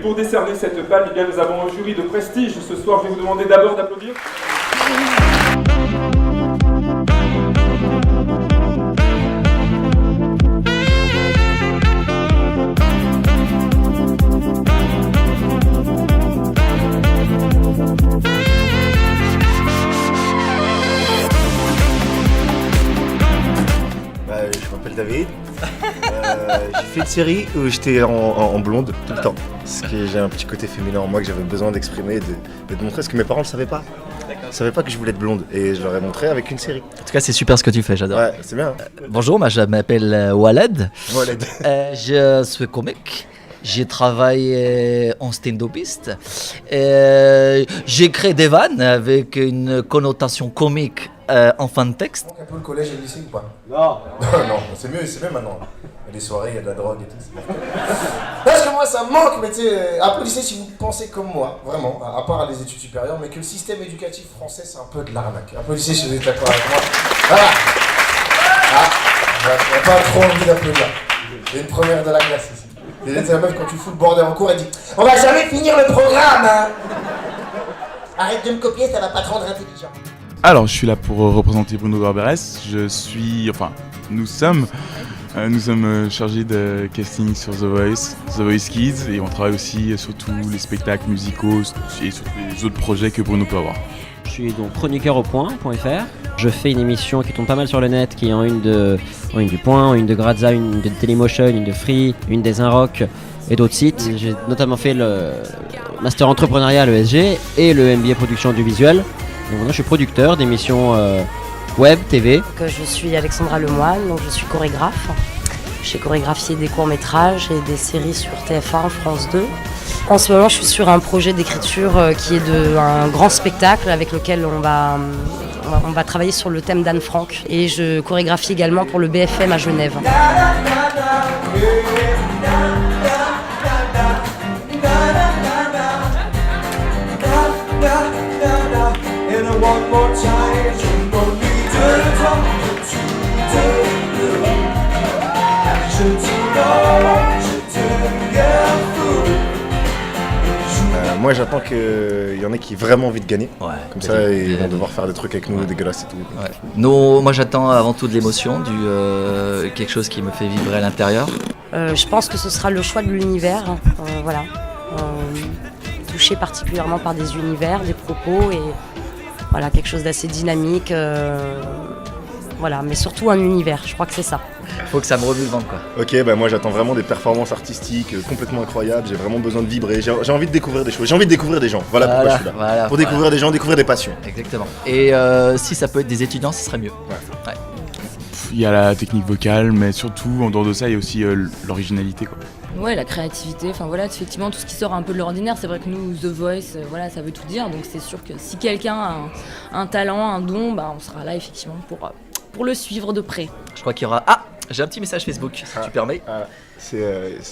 pour décerner cette palme, eh bien, nous avons un jury de prestige. Ce soir, je vais vous demander d'abord d'applaudir. Je m'appelle David. J'ai fait une série où j'étais en blonde tout le temps. Parce que j'ai un petit côté féminin en moi que j'avais besoin d'exprimer et de montrer, parce que mes parents ne le savaient pas. Ils ne savaient pas que je voulais être blonde et je leur ai montré avec une série. En tout cas, c'est super ce que tu fais, j'adore. Ouais, c'est bien. Bonjour, moi je m'appelle Waled. Waled. Je suis comique. J'ai travaillé en stand-upiste. J'ai créé des vannes avec une connotation comique en fin de texte. Un peu le collège et le lycée ou pas? Non. Non, c'est mieux maintenant. Il y a des soirées, il y a de la drogue et tout. Parce que moi ça me manque, mais tu sais, applaudissez si vous pensez comme moi, vraiment, à part les études supérieures, mais que le système éducatif français c'est un peu de l'arnaque. Applaudissez si vous êtes d'accord avec moi. Voilà. On n'a pas trop envie d'applaudir. Il y a une première de la classe ici. Et là, c'est la meuf quand tu fous le bordel en cours, elle dit « On va jamais finir le programme hein. Arrête de me copier, ça va pas te rendre intelligent. » Alors, je suis là pour représenter Bruno Barberes. Nous sommes chargés de casting sur The Voice Kids, et on travaille aussi sur tous les spectacles musicaux et sur les autres projets que Bruno peut avoir. Je suis donc chroniqueur au point.fr. Je fais une émission qui tombe pas mal sur le net, qui est en une du Point, une de Grazza, une de Dailymotion, une de Free, une des Inrock et d'autres sites. J'ai notamment fait le Master Entrepreneuriat à l'ESG et le MBA Production Audiovisuelle. Donc maintenant, je suis producteur d'émissions web, TV. Je suis Alexandra Lemoine, donc je suis chorégraphe. J'ai chorégraphié des courts-métrages et des séries sur TF1, France 2. En ce moment, je suis sur un projet d'écriture qui est un grand spectacle avec lequel on va travailler sur le thème d'Anne Frank. Et je chorégraphie également pour le BFM à Genève. Moi j'attends qu'il y en ait qui aient vraiment envie de gagner. Ouais, comme ça ils vont devoir faire des trucs avec nous, dégueulasses et tout. Ouais. Moi j'attends avant tout de l'émotion, quelque chose qui me fait vibrer à l'intérieur. Je pense que ce sera le choix de l'univers. Voilà. Touché particulièrement par des univers, des propos et voilà, quelque chose d'assez dynamique. Voilà, mais surtout un univers, je crois que c'est ça. Faut que ça me remue le ventre, quoi. Ok, moi j'attends vraiment des performances artistiques complètement incroyables, j'ai vraiment besoin de vibrer, j'ai envie de découvrir des choses, j'ai envie de découvrir des gens, voilà pourquoi je suis là. Voilà, pour découvrir des gens, découvrir des passions. Exactement. Et si ça peut être des étudiants, ce serait mieux. Ouais. Il y a la technique vocale, mais surtout, en dehors de ça, il y a aussi l'originalité, quoi. Ouais, la créativité, enfin voilà, effectivement tout ce qui sort un peu de l'ordinaire. C'est vrai que nous, The Voice, voilà, ça veut tout dire. Donc c'est sûr que si quelqu'un a un talent, un don, on sera là effectivement pour le suivre de près. Je crois qu'il y aura... Ah, j'ai un petit message Facebook, si tu permets.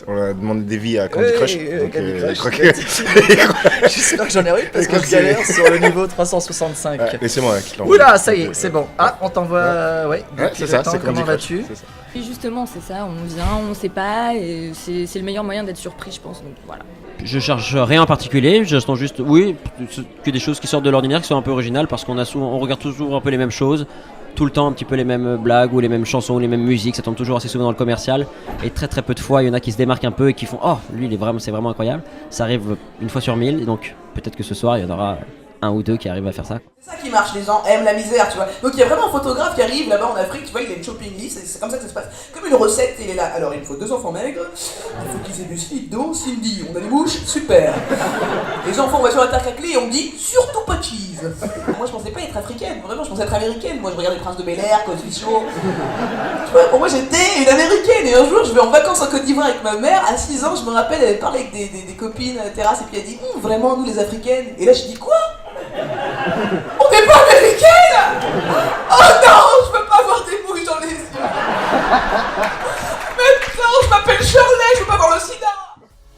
On a demandé des vies à Candy Crush. Je crois que... J'espère que j'en ai eu parce que je galère sur le niveau 365. Et c'est moi qui l'envoie. Oula, ça y est, c'est bon. Ah, on t'envoie... Ouais, c'est ça, c'est comment vas-tu? Et justement, c'est ça, on vient, on sait pas, et c'est le meilleur moyen d'être surpris, je pense. Donc voilà. Je cherche rien en particulier, j'attends juste, que des choses qui sortent de l'ordinaire, qui sont un peu originales, parce on regarde toujours un peu les mêmes choses, tout le temps un petit peu les mêmes blagues ou les mêmes chansons ou les mêmes musiques, ça tombe toujours assez souvent dans le commercial, et très très peu de fois il y en a qui se démarquent un peu et qui font oh lui c'est vraiment incroyable, ça arrive une fois sur 1000, et donc peut-être que ce soir il y en aura un ou deux qui arrivent à faire ça. C'est ça qui marche, les gens aiment la misère, tu vois. Donc il y a vraiment un photographe qui arrive là-bas en Afrique, tu vois, il a une shopping list, et c'est comme ça que ça se passe. Comme une recette, il est là. Alors il me faut 2 enfants maigres, il faut qu'ils aient du slip d'eau, Cindy, on a des bouches, super. Les enfants, on va sur la terre craquelée et on me dit surtout pas de cheese. Moi je pensais pas être africaine, vraiment je pensais être américaine. Moi je regardais Prince de Bel-Air, Cosby Show. Tu vois, pour moi j'étais une américaine, et un jour je vais en vacances en Côte d'Ivoire avec ma mère, à 6 ans, je me rappelle, elle avait parlé avec des copines à la terrasse, et puis elle dit vraiment nous les africaines. Et là je dis quoi? On n'est pas américaine? Oh non, je veux pas avoir des mouches dans les yeux. Mais non, je m'appelle Shirley, je veux pas avoir le sida.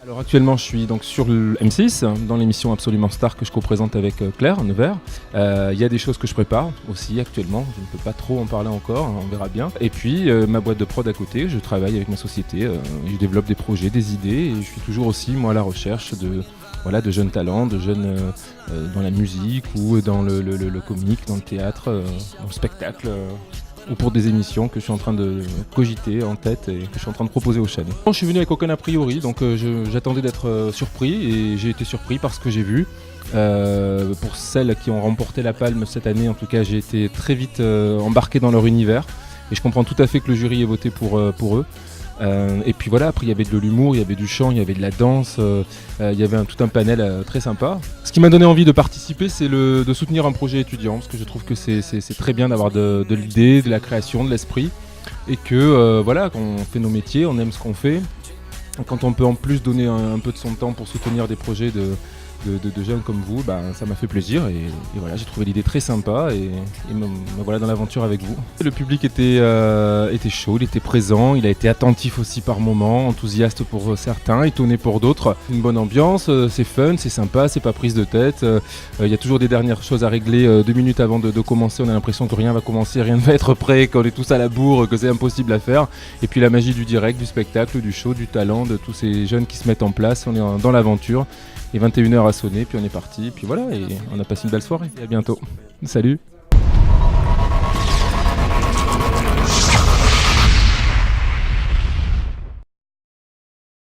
Alors actuellement je suis donc sur le M6 dans l'émission Absolument Star que je co-présente avec Claire Nevers. Il y a des choses que je prépare aussi actuellement, je ne peux pas trop en parler encore, on verra bien. Et puis ma boîte de prod à côté, je travaille avec ma société, je développe des projets, des idées et je suis toujours aussi moi à la recherche de jeunes talents, de jeunes dans la musique ou dans le comique, dans le théâtre, dans le spectacle. Ou pour des émissions que je suis en train de cogiter en tête et que je suis en train de proposer aux chaînes. Je suis venu avec aucun a priori, donc j'attendais d'être surpris et j'ai été surpris par ce que j'ai vu. Pour celles qui ont remporté la palme cette année, en tout cas, j'ai été très vite embarqué dans leur univers et je comprends tout à fait que le jury ait voté pour eux. Et puis voilà, après il y avait de l'humour, il y avait du chant, il y avait de la danse, il y avait tout un panel très sympa. Ce qui m'a donné envie de participer, c'est de soutenir un projet étudiant, parce que je trouve que c'est très bien d'avoir de l'idée, de la création, de l'esprit, et que voilà, quand on fait nos métiers, on aime ce qu'on fait. Quand on peut en plus donner un peu de son temps pour soutenir des projets de jeunes comme vous, ça m'a fait plaisir et voilà, j'ai trouvé l'idée très sympa et me voilà dans l'aventure avec vous. Le public était chaud, il était présent, il a été attentif aussi par moments, enthousiaste pour certains, étonné pour d'autres. Une bonne ambiance, c'est fun, c'est sympa, c'est pas prise de tête. Il y a toujours des dernières choses à régler 2 minutes avant de commencer, on a l'impression que rien va commencer, rien ne va être prêt, qu'on est tous à la bourre, que c'est impossible à faire. Et puis la magie du direct, du spectacle, du show, du talent, de tous ces jeunes qui se mettent en place, on est dans l'aventure. Et 21h a sonné, puis on est parti, puis voilà, et on a passé une belle soirée. Et à bientôt. Salut.